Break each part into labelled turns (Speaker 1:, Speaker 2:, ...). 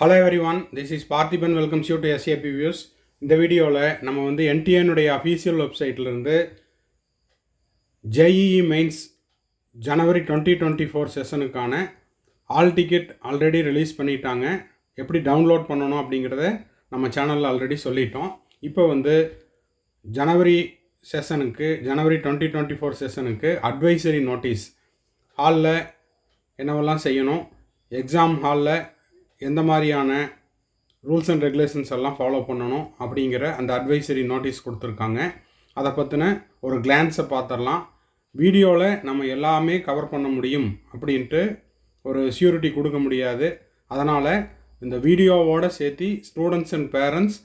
Speaker 1: Hello everyone, this is Parthiban. Welcomes you to SAP views. இந்த வீடியோவில் நம்ம வந்து என்டிஏனுடைய அஃபீஷியல் வெப்சைட்லேருந்து ஜேஇஇ மெயின்ஸ் ஜனவரி 2024 செஷனுக்கான ஆல் டிக்கெட் ஆல்ரெடி ரிலீஸ் பண்ணிட்டாங்க. எப்படி டவுன்லோட் பண்ணணும் அப்படிங்கிறத நம்ம சேனலில் ஆல்ரெடி சொல்லிட்டோம். இப்போ வந்து ஜனவரி 2024 செஷனுக்கு அட்வைசரி நோட்டீஸ் ஹாலில் என்னவெல்லாம் செய்யணும், எக்ஸாம் ஹாலில் எந்த மாதிரியான ரூல்ஸ் அண்ட் ரெகுலேஷன்ஸ் எல்லாம் ஃபாலோ பண்ணணும் அப்படிங்கிற அந்த அட்வைசரி நோட்டீஸ் கொடுத்துருக்காங்க. அதை பற்றின ஒரு கிளான்ஸை பார்த்துடலாம். வீடியோவில் நம்ம எல்லாமே கவர் பண்ண முடியும் அப்படின்ட்டு ஒரு ஷியூரிட்டி கொடுக்க முடியாது. அதனால் இந்த வீடியோவோடு சேர்த்து ஸ்டூடெண்ட்ஸ் அண்ட் பேரண்ட்ஸ்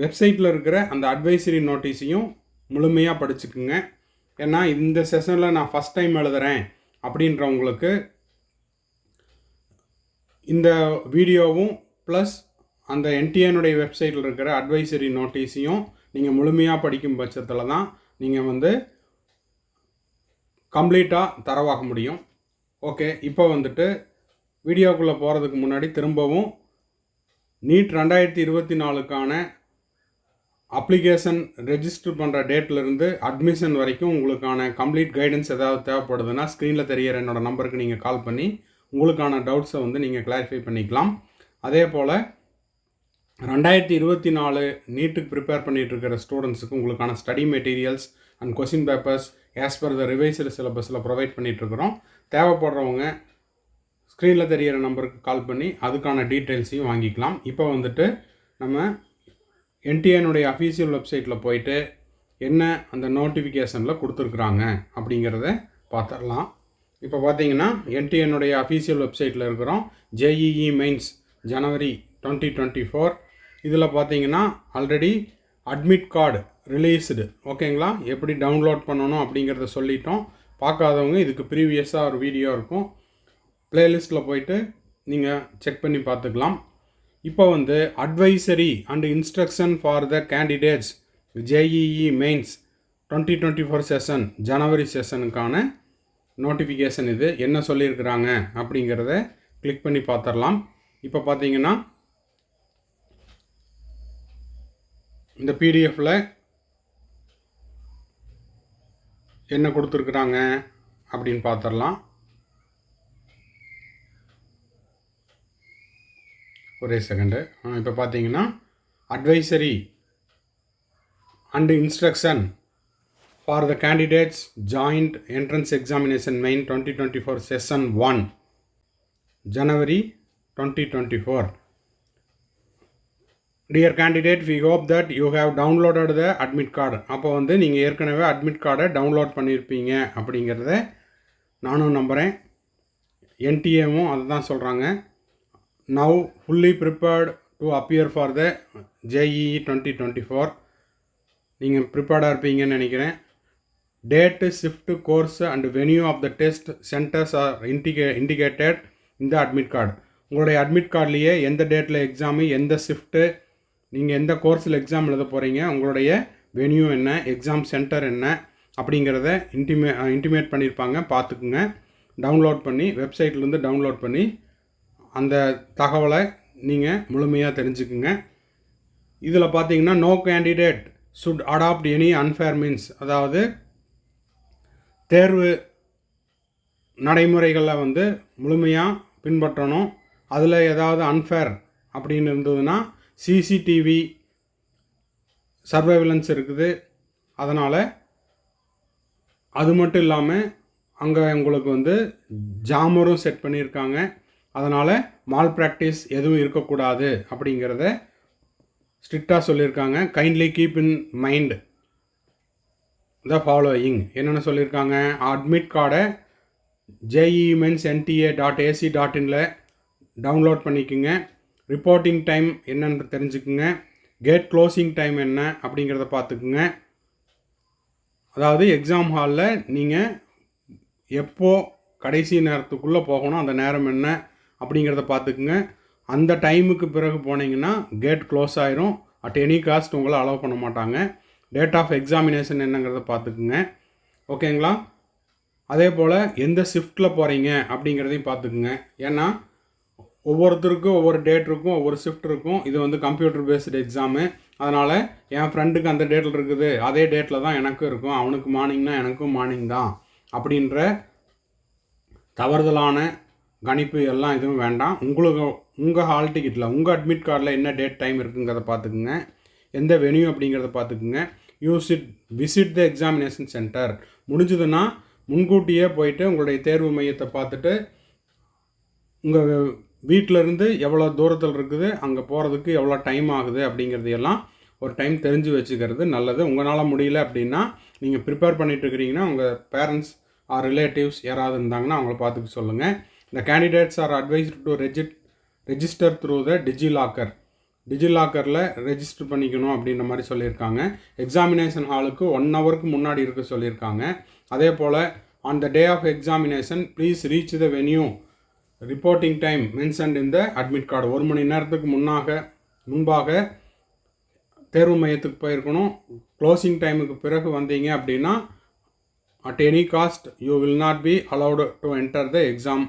Speaker 1: வெப்சைட்டில் இருக்கிற அந்த அட்வைசரி நோட்டீஸையும் முழுமையாக படிச்சுக்குங்க. ஏன்னா இந்த செஷனில் நான் ஃபஸ்ட் டைம் எழுதுகிறேன் அப்படின்றவங்களுக்கு இந்த வீடியோவும் ப்ளஸ் அந்த என்டிஏனுடைய வெப்சைட்டில் இருக்கிற அட்வைசரி நோட்டீஸையும் நீங்கள் முழுமையாக படிக்கும் பட்சத்தில் தான் நீங்கள் வந்து கம்ப்ளீட்டாக தரவாக முடியும். ஓகே, இப்போ வந்துட்டு வீடியோக்குள்ளே போகிறதுக்கு முன்னாடி திரும்பவும் நீட் 2024க்கான அப்ளிகேஷன் ரெஜிஸ்டர் பண்ணுற டேட்லேருந்து அட்மிஷன் வரைக்கும் உங்களுக்கான கம்ப்ளீட் கைடன்ஸ் ஏதாவது தேவைப்படுதுன்னா ஸ்க்ரீனில் தெரிகிற என்னோடய நம்பருக்கு நீங்கள் கால் பண்ணி உங்களுக்கான டவுட்ஸை வந்து நீங்கள் கிளாரிஃபை பண்ணிக்கலாம். அதே போல் 2024 நீட்டுக்கு ப்ரிப்பேர் பண்ணிகிட்டு இருக்கிற ஸ்டூடெண்ட்ஸுக்கு உங்களுக்கான study materials and question papers as per the revised சிலபஸில் ப்ரொவைட் பண்ணிகிட்ருக்குறோம். தேவைப்படுறவங்க ஸ்க்ரீனில் தெரிகிற நம்பருக்கு கால் பண்ணி அதுக்கான டீட்டெயில்ஸையும் வாங்கிக்கலாம். இப்போ வந்துட்டு நம்ம என்டிஏனுடைய அஃபீஷியல் வெப்சைட்டில் போயிட்டு என்ன அந்த நோட்டிஃபிகேஷனில் கொடுத்துருக்குறாங்க அப்படிங்கிறத பார்த்துடலாம். இப்போ பார்த்தீங்கன்னா என்டிஏனுடைய அஃபீஷியல் வெப்சைட்டில் இருக்கிறோம். ஜேஇஇ மெயின்ஸ் ஜனவரி 2024 இதில் பார்த்தீங்கன்னா ஆல்ரெடி அட்மிட் கார்டு ரிலீஸ்டு. ஓகேங்களா, எப்படி டவுன்லோட் பண்ணணும் அப்படிங்கிறத சொல்லிட்டோம். பார்க்காதவங்க இதுக்கு ப்ரீவியஸாக ஒரு வீடியோ இருக்கும், ப்ளேலிஸ்ட்டில் போயிட்டு நீங்கள் செக் பண்ணி பார்த்துக்கலாம். இப்போ வந்து advisory and instruction for the candidates JEE mains 2024 session ஜனவரி செஷனுக்கான நோட்டிஃபிகேஷன் இது என்ன சொல்லியிருக்கிறாங்க அப்படிங்கிறத கிளிக் பண்ணி பார்த்துடலாம். இப்போ பார்த்தீங்கன்னா இந்த பிடிஎஃப்பில் என்ன கொடுத்துருக்குறாங்க அப்படின்னு பார்த்துடலாம். ஒரே செகண்டு. இப்போ பார்த்தீங்கன்னா advisory and instruction for the candidates joint entrance examination main 2024 session 1 January 2024. Dear candidate, we hope that you have downloaded the admit card. அப்போ வந்து நீங்கள் ஏற்கனவே அட்மிட் கார்டை டவுன்லோட் பண்ணியிருப்பீங்க அப்படிங்கிறத நானும் நம்புகிறேன். என்டிஏவும் அதை தான் சொல்கிறாங்க. Now fully prepared to appear for the JEE 2024. நீங்கள் ப்ரிப்பேர்டாக இருப்பீங்கன்னு நினைக்கிறேன். Date, shift, course and venue of the test centers are indicated in the admit card. உங்களுடைய அட்மிட் கார்ட்லேயே எந்த டேட்டில் எக்ஸாமு, எந்த ஷிஃப்ட்டு, நீங்கள் எந்த கோர்ஸில் எக்ஸாம் எழுத போகிறீங்க, உங்களுடைய வென்யூ என்ன, எக்ஸாம் சென்டர் என்ன அப்படிங்கிறத இன்டிமேட் பண்ணியிருப்பாங்க. பார்த்துக்குங்க. டவுன்லோட் பண்ணி வெப்சைட்லேருந்து டவுன்லோட் பண்ணி அந்த தகவலை நீங்கள் முழுமையாக தெரிஞ்சுக்குங்க. இதில் பார்த்தீங்கன்னா no candidate should adopt any unfair means, அதாவது தேர்வு நடைமுறைகளை வந்து முழுமையாக பின்பற்றணும். அதில் ஏதாவது அன்ஃபேர் அப்படின்னு இருந்ததுன்னா சிசிடிவி சர்வைலன்ஸ் இருக்குது. அதனால் அது மட்டும் இல்லாமல் அங்கே உங்களுக்கு வந்து ஜாமரும் செட் பண்ணியிருக்காங்க. அதனால் மால் ப்ராக்டிஸ் எதுவும் இருக்கக்கூடாது அப்படிங்கிறத ஸ்ட்ரிக்டாக சொல்லியிருக்காங்க. Kindly keep in mind the following. என்னென்ன சொல்லியிருக்காங்க, அட்மிட் கார்டை JEEMeins.NTA.AC.inல டவுன்லோட் பண்ணிக்கோங்க. ரிப்போர்ட்டிங் டைம் என்னென்னு தெரிஞ்சுக்குங்க. கேட் க்ளோசிங் டைம் என்ன அப்படிங்கிறத பார்த்துக்குங்க. அதாவது எக்ஸாம் ஹாலில் நீங்கள் எப்போ கடைசி நேரத்துக்குள்ளே போகணும், அந்த நேரம் என்ன அப்படிங்கிறத பார்த்துக்குங்க. அந்த டைமுக்கு பிறகு போனீங்கன்னா கேட் க்ளோஸ் ஆயிரும். அட் எனி காஸ்ட் உங்களை அலோவ் பண்ண மாட்டாங்க. டேட் ஆஃப் எக்ஸாமினேஷன் என்னங்கிறத பார்த்துக்குங்க. ஓகேங்களா, அதே போல் எந்த ஷிஃப்ட்டில் போகிறீங்க அப்படிங்கிறதையும் பார்த்துக்குங்க. ஏன்னா ஒவ்வொருத்தருக்கும் ஒவ்வொரு டேட் இருக்கும், ஒவ்வொரு ஷிஃப்ட் இருக்கும். இது வந்து கம்ப்யூட்டர் பேஸ்டு எக்ஸாமு. அதனால் என் ஃப்ரெண்டுக்கு அந்த டேட்டில் இருக்குது, அதே டேட்டில் தான் எனக்கும் இருக்கும், அவனுக்கு மார்னிங்னா எனக்கும் மார்னிங் தான் அப்படின்ற தவறுதலான கணிப்பு எல்லாம் எதுவும் வேண்டாம். உங்களுக்கு உங்கள் ஹால் டிக்கெட்டில் உங்கள் அட்மிட் கார்டில் என்ன டேட் டைம் இருக்குங்கிறத பார்த்துக்குங்க. எந்த வென்யூ அப்படிங்கிறத பார்த்துக்குங்க. Visit the examination centre. முடிஞ்சதுன்னா முன்கூட்டியே போயிட்டு உங்களுடைய தேர்வு மையத்தை பார்த்துட்டு உங்கள் வீட்டிலேருந்து எவ்வளோ தூரத்தில் இருக்குது, அங்கே போகிறதுக்கு எவ்வளோ டைம் ஆகுது அப்படிங்கிறது எல்லாம் ஒரு டைம் தெரிஞ்சு வச்சுக்கிறது நல்லது. உங்களால் முடியல அப்படின்னா நீங்கள் ப்ரிப்பேர் பண்ணிகிட்ருக்கிறீங்கன்னா உங்கள் பேரண்ட்ஸ் ஆர் ரிலேட்டிவ்ஸ் யாராவது இருந்தாங்கன்னா அவங்கள பார்த்துக்க சொல்லுங்கள். இந்த candidates R advised to register through the டிஜிலாக்கரில் ரெஜிஸ்டர் பண்ணிக்கணும் அப்படின்ற மாதிரி சொல்லியிருக்காங்க. எக்ஸாமினேஷன் ஹாலுக்கு 1 ஹவருக்கு முன்னாடி இருக்க சொல்லியிருக்காங்க. அதே போல் on the day of examination please reach the venue reporting time mentioned இந்த அட்மிட் கார்டு. 1 மணி நேரத்துக்கு முன்பாக தேர்வு மையத்துக்கு போயிருக்கணும். க்ளோசிங் டைமுக்கு பிறகு வந்தீங்க அப்படின்னா at any cost you will not be allowed to enter the exam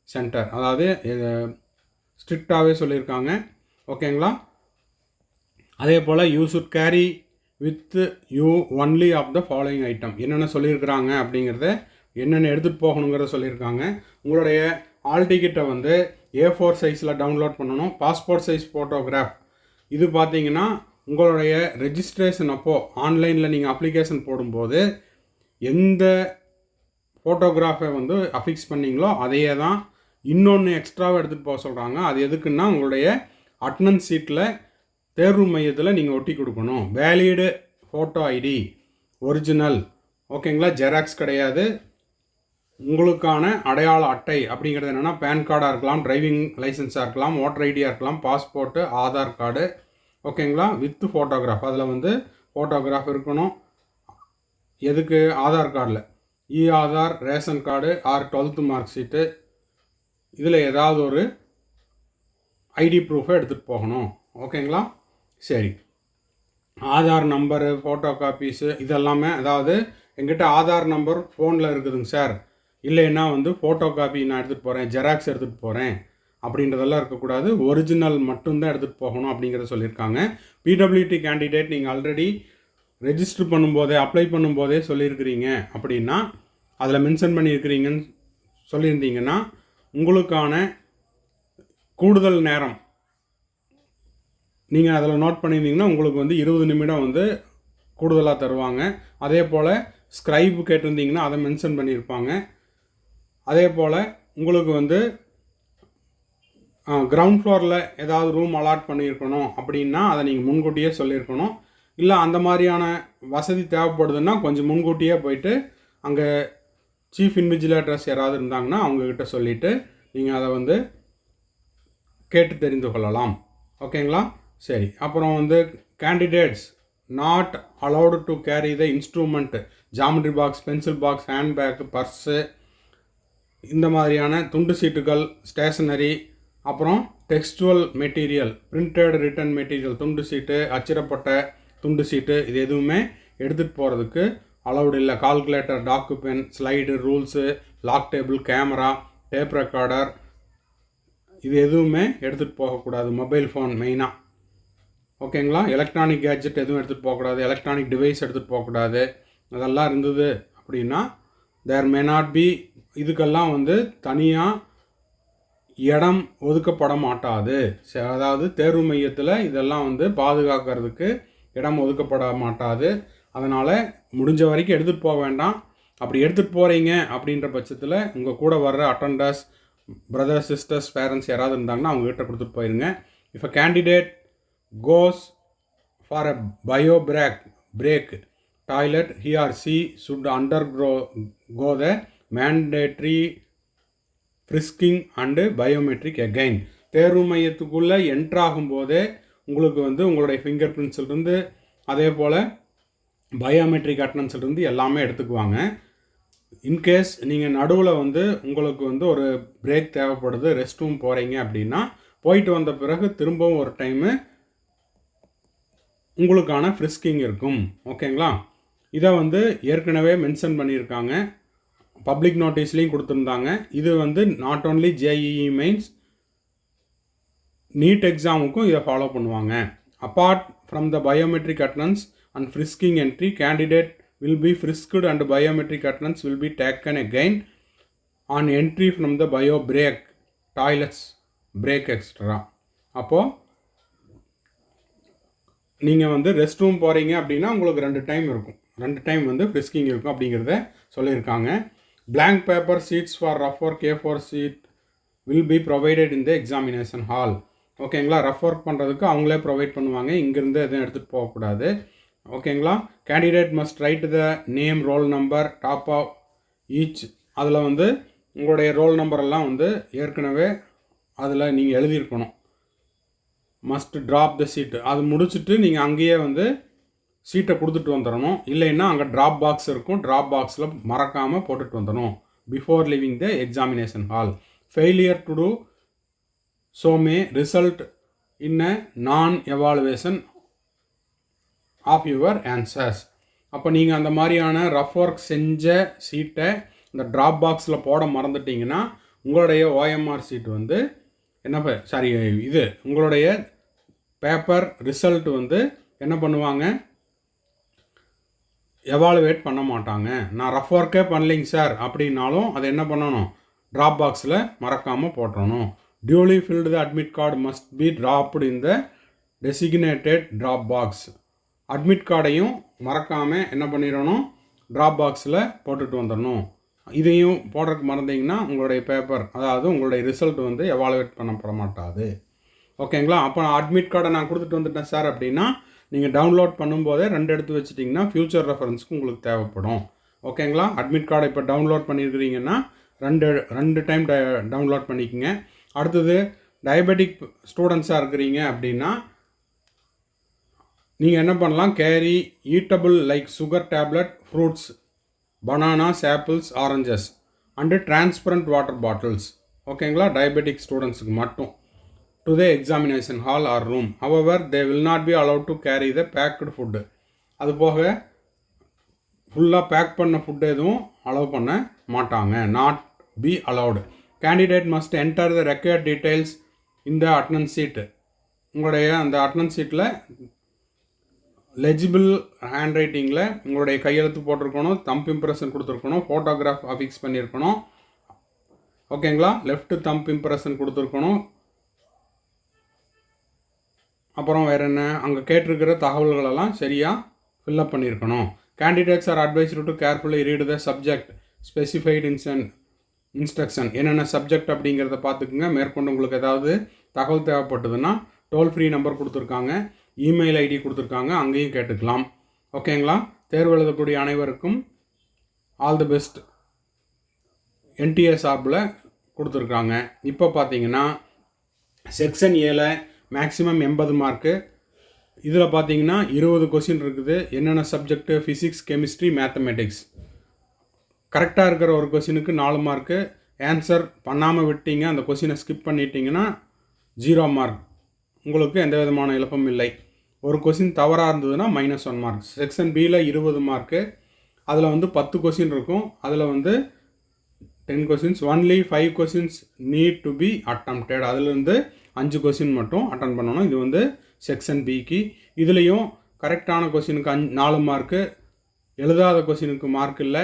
Speaker 1: centre. அதாவது ஸ்ட்ரிக்டாகவே சொல்லியிருக்காங்க. ஓகேங்களா? அதே போல் you should carry with you only of the following item. என்னென்ன சொல்லியிருக்கிறாங்க அப்படிங்கிறத என்னென்ன எடுத்துகிட்டு போகணுங்கிறத சொல்லியிருக்காங்க. உங்களுடைய ஆல் டிக்கெட்டை வந்து A4 சைஸில் டவுன்லோட் பண்ணணும். Passport size photograph. இது பார்த்தீங்கன்னா உங்களுடைய ரெஜிஸ்ட்ரேஷன் அப்போது ஆன்லைனில் நீங்கள் அப்ளிகேஷன் போடும்போது எந்த ஃபோட்டோகிராஃபை வந்து அஃபிக்ஸ் பண்ணிங்களோ அதையே தான் இன்னொன்று எக்ஸ்ட்ராவாக எடுத்துகிட்டு போக சொல்கிறாங்க. அது எதுக்குன்னா உங்களுடைய அட்டனன்ஸ் சீட்டில் தேர்வு மையத்தில் நீங்கள் ஒட்டி கொடுக்கணும். Valid photo ID original. ஓகேங்களா? ஜெராக்ஸ் கிடையாது. உங்களுக்கான அடையாள அட்டை அப்படிங்கிறது என்னென்னா பேன் கார்டாக இருக்கலாம், டிரைவிங் லைசன்ஸாக இருக்கலாம், ஓட்டர் ஐடியாக இருக்கலாம், பாஸ்போர்ட்டு, ஆதார் கார்டு. ஓகேங்களா? With photograph. அதில் வந்து ஃபோட்டோகிராஃப் இருக்கணும். எதுக்கு? ஆதார் கார்டில் Aadhaar, ration card or 12th mark sheet, இதில் ஏதாவது ஒரு ஐடி ப்ரூஃபை எடுத்துகிட்டு போகணும். ஓகேங்களா? சரி. ஆதார் நம்பரு, ஃபோட்டோ காப்பீஸு இதெல்லாமே, அதாவது எங்கிட்ட ஆதார் நம்பர் ஃபோனில் இருக்குதுங்க சார், இல்லைன்னா வந்து ஃபோட்டோ காப்பி நான் எடுத்துகிட்டு போகிறேன், ஜெராக்ஸ் எடுத்துகிட்டு போகிறேன் அப்படின்றதெல்லாம் இருக்கக்கூடாது. ஒரிஜினல் மட்டும்தான் எடுத்துகிட்டு போகணும் அப்படிங்கிறத சொல்லியிருக்காங்க. பிடபிள்யூடி கேண்டிடேட் நீங்கள் ஆல்ரெடி ரெஜிஸ்டர் பண்ணும்போதே அப்ளை பண்ணும்போதே சொல்லியிருக்கிறீங்க அப்படின்னா, அதில் மென்ஷன் பண்ணியிருக்கிறீங்கன்னு சொல்லியிருந்தீங்கன்னா உங்களுக்கான கூடுதல் நேரம் நீங்கள் அதில் நோட் பண்ணியிருந்தீங்கன்னா உங்களுக்கு வந்து 20 நிமிடம் வந்து கூடுதலாக தருவாங்க. அதே போல் ஸ்க்ரைப் கேட்டிருந்தீங்கன்னா அதை மென்ஷன் பண்ணியிருப்பாங்க. அதே போல் உங்களுக்கு வந்து கிரவுண்ட் ஃப்ளோரில் ஏதாவது ரூம் அலாட் பண்ணியிருக்கணும் அப்படின்னா அதை நீங்கள் முன்கூட்டியே சொல்லியிருக்கணும். இல்லை அந்த மாதிரியான வசதி தேவைப்படுதுன்னா கொஞ்சம் முன்கூட்டியே போயிட்டு அங்கே சீஃப் இன்விஜிலேட்டர்ஸ் யாராவது இருந்தாங்கன்னா அவங்கக்கிட்ட சொல்லிவிட்டு நீங்கள் அதை வந்து கேட்டு தெரிந்து கொள்ளலாம். ஓகேங்களா? சரி. அப்புறம் வந்து candidates not allowed to carry the instrument, geometry box, pencil box, handbag, purse, இந்த மாதிரியான துண்டு சீட்டுகள், ஸ்டேஷனரி, அப்புறம் textual material, printed written material, துண்டு சீட்டு, அச்சிடப்பட்ட துண்டு சீட்டு, இது எதுவுமே எடுத்துகிட்டு போகிறதுக்கு அலவுடு இல்லை. Calculator, docu pen, slide, rules, log table, camera, tape recorder, இது எதுவுமே எடுத்துகிட்டு போகக்கூடாது. மொபைல் ஃபோன் மெயினாக. ஓகேங்களா? எலக்ட்ரானிக் கேட்ஜெட் எதுவும் எடுத்துகிட்டு போகக்கூடாது. எலக்ட்ரானிக் டிவைஸ் எடுத்துகிட்டு போகக்கூடாது. அதெல்லாம் இருந்தது அப்படின்னா தேர் மே நாட் பி, இதுக்கெல்லாம் வந்து தனியாக இடம் ஒதுக்கப்பட மாட்டாது. அதாவது தேர்வு மையத்தில் இதெல்லாம் வந்து பாதுகாக்கிறதுக்கு இடம் ஒதுக்கப்பட மாட்டாது. அதனால் முடிஞ்ச வரைக்கும் எடுத்துகிட்டு போக வேண்டாம். அப்படி எடுத்துகிட்டு போகிறீங்க அப்படின்ற பட்சத்தில் உங்கள் கூட வர்ற அட்டண்டர்ஸ், பிரதர்ஸ், சிஸ்டர்ஸ், பேரண்ட்ஸ் யாராவது இருந்தாங்கன்னா அவங்ககிட்ட கொடுத்துட்டு போயிருங்க. If a candidate goes for a bio break toilet, he or she should undergo the mandatory frisking and biometric again. தேர்வு மையத்துக்குள்ளே என்ட்ராகும் போதே உங்களுக்கு வந்து உங்களுடைய ஃபிங்கர் பிரிண்ட்ஸ்லேருந்து அதே போல் பயோமெட்ரிக் அட்டனன்ஸ்லேருந்து எல்லாமே எடுத்துக்குவாங்க. இன்கேஸ் நீங்கள் நடுவில் வந்து உங்களுக்கு வந்து ஒரு பிரேக் தேவைப்படுது, ரெஸ்ட் ரூம் போகிறீங்க அப்படின்னா போயிட்டு வந்த பிறகு திரும்பவும் ஒரு டைமு உங்களுக்கான ஃப்ரிஸ்கிங் இருக்கும். ஓகேங்களா? இதை வந்து ஏற்கனவே மென்ஷன் பண்ணியிருக்காங்க, பப்ளிக் நோட்டீஸ்லேயும் கொடுத்துருந்தாங்க. இது வந்து not only JEE mains, NEET எக்ஸாமுக்கும் இதை ஃபாலோ பண்ணுவாங்க. Apart from the biometric attendance and frisking entry, candidate will be frisked and biometric attendance will be taken again on entry from the bio break, toilets, break etc. அப்போது நீங்கள் வந்து rest room போகிறீங்க அப்படின்னா உங்களுக்கு 2 time இருக்கும், 2 time வந்து frisking இருக்கும் அப்படிங்கிறத சொல்லியிருக்காங்க. blank paper sheets for rough work A4 sheet will be provided in the examination hall. ஓகேங்களா, ரஃப் ஒர்க் பண்ணுறதுக்கு அவங்களே ப்ரொவைட் பண்ணுவாங்க, இங்கேருந்து எதுவும் எடுத்துகிட்டு போகக்கூடாது. ஓகேங்களா, candidate must write the name, roll number, top of each. அதில் வந்து உங்களுடைய ரோல் நம்பரெல்லாம் வந்து ஏற்கனவே அதில் நீங்கள் எழுதியிருக்கணும். மஸ்ட் ட்ராப் த சீட்டு, அது முடிச்சுட்டு நீங்கள் அங்கேயே வந்து சீட்டை கொடுத்துட்டு வந்துடணும். இல்லைன்னா அங்கே ட்ராப் பாக்ஸ் இருக்கும், ட்ராப் பாக்ஸில் மறக்காமல் போட்டுட்டு வந்துடணும் before leaving the examination hall. Failure to do so may result in a non evaluation of your answers. அப்போ நீங்கள் அந்த மாதிரியான ரஃப் ஒர்க் செஞ்ச சீட்டை இந்த ட்ராப் பாக்ஸில் போட மறந்துட்டிங்கன்னா உங்களுடைய ஓஎம்ஆர் சீட் வந்து இது உங்களுடைய பேப்பர் ரிசல்ட் வந்து என்ன பண்ணுவாங்க, எவாலுவேட் பண்ண மாட்டாங்க. நான் ரஃப் ஒர்க்கே பண்ணலைங்க சார் அப்படின்னாலும் அதை என்ன பண்ணணும், ட்ராப் பாக்ஸில் மறக்காமல் போட்டுறணும். Duly filled the admit card must be dropped in the designated drop box. Admit கார்டையும் மறக்காமல் என்ன பண்ணிடணும், ட்ராப் பாக்ஸில் போட்டுட்டு வந்துடணும். இதையும் போடுறதுக்கு மறந்தீங்கன்னா உங்களுடைய பேப்பர், அதாவது உங்களுடைய ரிசல்ட் வந்து எவாலுவேட் பண்ணப்பட மாட்டாது. ஓகேங்களா, அப்போ அட்மிட் கார்டை நான் கொடுத்துட்டு வந்துட்டேன் சார் அப்படின்னா நீங்கள் டவுன்லோட் பண்ணும்போதே 2 எடுத்து வச்சிட்டிங்கன்னா ஃப்யூச்சர் ரெஃபரன்ஸுக்கு உங்களுக்கு தேவைப்படும். ஓகேங்களா, அட்மிட் கார்டை இப்போ டவுன்லோட் பண்ணியிருக்கிறீங்கன்னா 2 டைம் டவுன்லோட் பண்ணிக்கோங்க. அடுத்தது டயபெட்டிக் ஸ்டூடெண்ட்ஸாக இருக்கிறீங்க அப்படின்னா நீங்கள் என்ன பண்ணலாம், carry eatable like sugar tablet, fruits, bananas, apples, oranges and transparent water bottles. ஓகேங்களா, டயபெட்டிக் ஸ்டூடெண்ட்ஸுக்கு மட்டும் to the examination hall or room. However they will not be allowed to carry the packed food. அது போக ஃபுல்லாக back பண்ண food எதுவும் allow பண்ண மாட்டாங்க, not be allowed. Candidate must enter the required details இந்த அட்டனன்ஸ் சீட்டு. உங்களுடைய அந்த அட்டனன்ஸ் சீட்டில் லெஜிபிள் ஹேண்ட் ரைட்டிங்கில் உங்களுடைய கையெழுத்து போட்டிருக்கணும், தம்ப் இம்ப்ரெஷன் கொடுத்துருக்கணும், ஃபோட்டோகிராஃப் அஃபிக்ஸ் பண்ணியிருக்கணும். ஓகேங்களா, லெஃப்ட் தம்ப் இம்ப்ரெஷன் கொடுத்துருக்கணும். அப்புறம் வேறு என்ன, அங்கே கேட்டிருக்கிற தகவல்களெல்லாம் சரியாக ஃபில்லப் பண்ணியிருக்கணும். Candidates R advised to carefully read the subject specified instruction. என்னென்ன சப்ஜெக்ட் அப்படிங்கிறத பார்த்துக்குங்க. மேற்கொண்டு உங்களுக்கு ஏதாவது தகவல் தேவைப்பட்டதுன்னா டோல் ஃப்ரீ நம்பர் கொடுத்துருக்காங்க, இமெயில் ஐடி கொடுத்துருக்காங்க, அங்கேயும் கேட்டுக்கலாம். ஓகேங்களா, தேர்வு எழுதக்கூடிய அனைவருக்கும் ஆல் தி பெஸ்ட் என்டிஏ சார்பில் கொடுத்துருக்காங்க. இப்போ பார்த்தீங்கன்னா செக்ஷன் ஏல மேக்ஸிமம் 80 மார்க்கு. இதில் பார்த்தீங்கன்னா 20 கொஸ்டின் இருக்குது. என்னென்ன சப்ஜெக்ட்டு, ஃபிசிக்ஸ், கெமிஸ்ட்ரி, மேத்தமெட்டிக்ஸ். கரெக்டாக இருக்கிற ஒரு கொஸ்டினுக்கு 4 மார்க்கு. ஆன்சர் பண்ணாமல் விட்டீங்க, அந்த கொஸ்டினை ஸ்கிப் பண்ணிட்டீங்கன்னா 0 மார்க். உங்களுக்கு எந்த விதமான இழப்பும் இல்லை. ஒரு கொஸ்டின் தவறாக இருந்ததுன்னா -1 மார்க். செக்ஷன் பியில் 20 மார்க்கு. அதில் வந்து 10 கொஸ்டின் இருக்கும். அதில் வந்து 10 questions, only 5 questions need to be attempted. அதிலிருந்து 5 கொஸ்டின் மட்டும் அட்டன் பண்ணணும். இது வந்து செக்ஷன் பிக்கு. இதுலேயும் கரெக்டான கொஸ்டினுக்கு 4 மார்க்கு, எழுதாத கொஸ்டினுக்கு மார்க் இல்லை,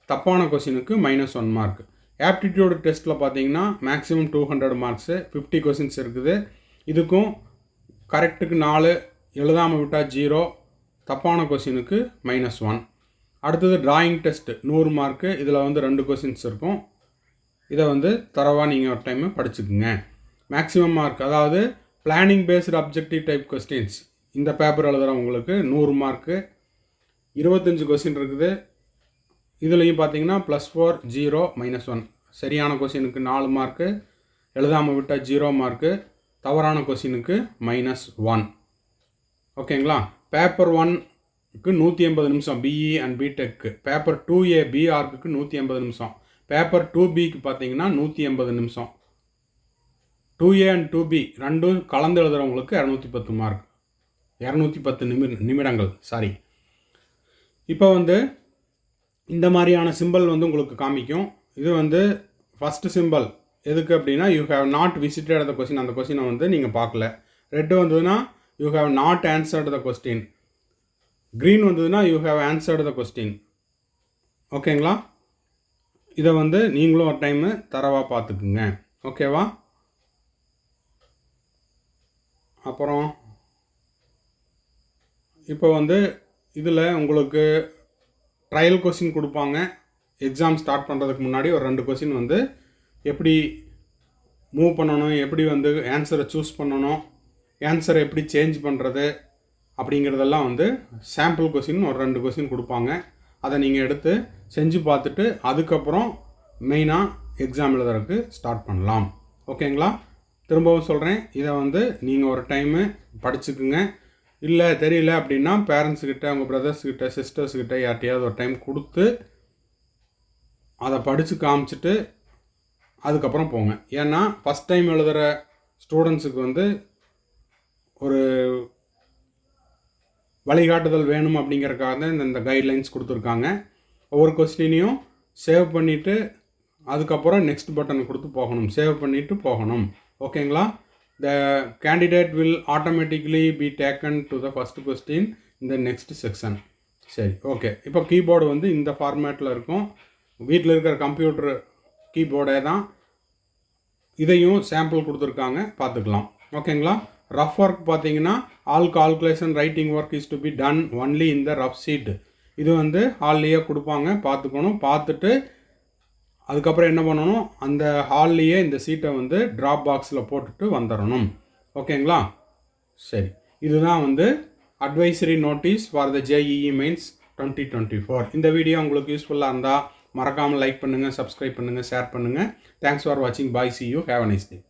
Speaker 1: தப்பான கொஸ்டினுக்கு -1 மார்க். ஆப்டிடியூடு டெஸ்ட்டில் பார்த்தீங்கன்னா மேக்ஸிமம் 200 மார்க்ஸு, 50 கொஸ்டின்ஸ் இருக்குது. இதுக்கும் கரெக்டுக்கு 4, எழுதாமல் விட்டால் 0, தப்பான கொஸ்டினுக்கு -1. அடுத்தது டிராயிங் டெஸ்ட்டு 100 மார்க்கு. இதில் வந்து 2 கொஸ்டின்ஸ் இருக்கும். இதை வந்து தரவாக நீங்கள் ஒரு டைமு படிச்சுக்குங்க. மேக்ஸிமம் மார்க், அதாவது planning based objective type questions, இந்த பேப்பர் எழுதுகிறவங்களுக்கு 100 மார்க்கு, 25 கொஸ்டின் இருக்குது. இதுலேயும் பார்த்தீங்கன்னா +4, 0, -1. சரியான கொஸ்டினுக்கு 4 மார்க்கு, எழுதாமல் விட்டால் 0 மார்க்கு, தவறான கொஸ்டினுக்கு -1. ஓகேங்களா, பேப்பர் 1க்கு 180 நிமிஷம் பிஇ அண்ட் பிடெக்கு. பேப்பர் 2A பிஆர்க்கு 180 நிமிஷம். பேப்பர் 2Bக்கு பார்த்தீங்கன்னா 180 நிமிஷம். 2A அண்ட் 2B ரெண்டும் கலந்து எழுதுகிறவங்களுக்கு 210 மார்க், 210 நிமிடங்கள். சாரி. இப்போ வந்து இந்த மாதிரியான சிம்பிள் வந்து உங்களுக்கு காமிக்கும். இது வந்து ஃபஸ்ட்டு சிம்பிள் எதுக்கு அப்படின்னா யூ ஹேவ் நாட் விசிட்டட் அந்த கொஸ்டின், அந்த கொஸ்டினை வந்து நீங்கள் பார்க்கல. ரெட்டு வந்ததுன்னா you have not answered the question. Green வந்ததுன்னா you have answered the question. ஓகேங்களா? இதை வந்து நீங்களும் ஒரு டைமு தரவாக பார்த்துக்குங்க. ஓகேவா? அப்புறம் இப்போ வந்து இதில் உங்களுக்கு ட்ரையல் கொஸ்டின் கொடுப்பாங்க. எக்ஸாம் ஸ்டார்ட் பண்ணுறதுக்கு முன்னாடி ஒரு 2 கொஸ்டின் வந்து எப்படி மூவ் பண்ணணும், எப்படி வந்து ஆன்சரை சூஸ் பண்ணணும், ஆன்சரை எப்படி சேஞ்ச் பண்ணுறது அப்படிங்கிறதெல்லாம் வந்து சாம்பிள் கொஸ்டின் ஒரு 2 கொஸ்டின் கொடுப்பாங்க. அதை நீங்கள் எடுத்து செஞ்சு பார்த்துட்டு அதுக்கப்புறம் மெயினாக எக்ஸாம் எழுதுறதுக்கு ஸ்டார்ட் பண்ணலாம். ஓகேங்களா? திரும்பவும் சொல்கிறேன், இதை வந்து நீங்கள் ஒரு டைமு படிச்சுக்குங்க. இல்லை தெரியல அப்படின்னா பேரண்ட்ஸுக்கிட்ட, உங்கள் பிரதர்ஸ்கிட்ட, சிஸ்டர்ஸ்கிட்ட யார்ட்டையாவது ஒரு டைம் கொடுத்து அதை படித்து காமிச்சிட்டு அதுக்கப்புறம் போங்க. ஏன்னா ஃபஸ்ட் டைம் எழுதுகிற ஸ்டூடெண்ட்ஸுக்கு வந்து ஒரு வழிகாட்டுதல் வேணும் அப்படிங்கிறக்காக தான் இந்த கைட்லைன்ஸ் கொடுத்துருக்காங்க. ஒவ்வொரு கொஸ்டினையும் சேவ் பண்ணிவிட்டு அதுக்கப்புறம் நெக்ஸ்ட் பட்டன் கொடுத்து போகணும், சேவ் பண்ணிவிட்டு போகணும். ஓகேங்களா? The candidate will automatically be taken to the first question இந்த நெக்ஸ்ட் செக்ஷன். சரி, ஓகே. இப்போ கீபோர்டு வந்து இந்த ஃபார்மேட்டில் இருக்கும். வீட்டில் இருக்கிற கம்ப்யூட்டர் கீபோர்டே தான். இதையும் சாம்பிள் கொடுத்துருக்காங்க, பார்த்துக்கலாம். ஓகேங்களா? ரஃப் ஒர்க் பார்த்தீங்கன்னா all calculation writing work is to be done only in the rough sheet. இது வந்து ஹால்லேயே கொடுப்பாங்க, பார்த்துக்கணும். பார்த்துட்டு அதுக்கப்புறம் என்ன பண்ணணும், அந்த ஹால்லேயே இந்த சீட்டை வந்து ட்ராப் பாக்ஸில் போட்டுட்டு வந்துடணும். ஓகேங்களா? சரி, இதுதான் வந்து advisory notice for the JEE mains 2024. இந்த வீடியோ உங்களுக்கு யூஸ்ஃபுல்லாக இருந்தால் மறக்காமல் லைக் பண்ணுங்கள், சப்ஸ்கிரைப் பண்ணுங்கள், ஷேர் பண்ணுங்கள். தேங்க்ஸ் ஃபார் வாட்சிங். பாய், see you, have a nice day.